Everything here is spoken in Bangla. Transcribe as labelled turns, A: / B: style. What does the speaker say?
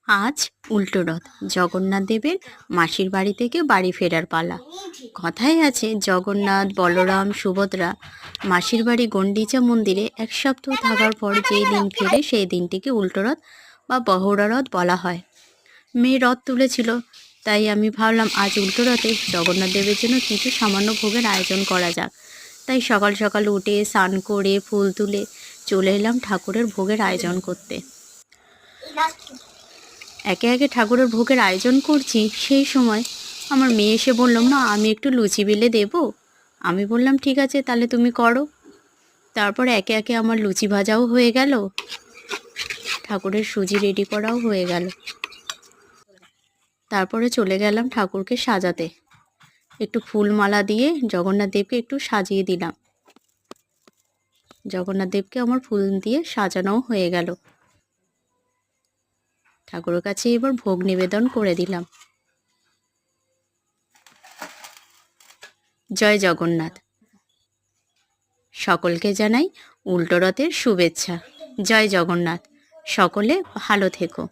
A: আজ উল্টো রথ, জগন্নাথ দেবের মাসির বাড়ি থেকে বাড়ি ফেরার পালা। কথায় আছে জগন্নাথ, বলরাম, সুভদ্রা মাসির বাড়ি গন্ডিচা মন্দিরে 1 সপ্তাহ থাকার পর যেই দিন ফেরে সেই দিনটিকে উল্টো রথ বা বহড়া রথ বলা হয়। মেয়ে রথ তুলেছিল, তাই আমি ভাবলাম আজ উল্টো রথে জগন্নাথ দেবের জন্য কিছু সামান্য ভোগের আয়োজন করা যাক। তাই সকাল সকাল উঠে স্নান করে ফুল তুলে চলে এলাম ঠাকুরের ভোগের আয়োজন করতে। একে একে ঠাকুরের ভোগের আয়োজন করছি, সেই সময় আমার মেয়ে এসে বলল, মা আমি একটু লুচি বেলে দেবো। আমি বললাম ঠিক আছে, তাহলে তুমি করো। তারপর একে একে আমার লুচি ভাজাও হয়ে গেল, ঠাকুরের সুজি রেডি করাও হয়ে গেল। তারপরে চলে গেলাম ঠাকুরকে সাজাতে। একটু ফুল মালা দিয়ে জগন্নাথ দেবকে একটু সাজিয়ে দিলাম। জগন্নাথ দেবকে আমার ফুল দিয়ে সাজানোও হয়ে গেল। ঠাকুরের কাছে এবার ভোগ নিবেদন করে দিলাম। জয় জগন্নাথ। সকলকে জানাই উল্টো রথের শুভেচ্ছা। জয় জগন্নাথ। সকলে ভালো থেকো।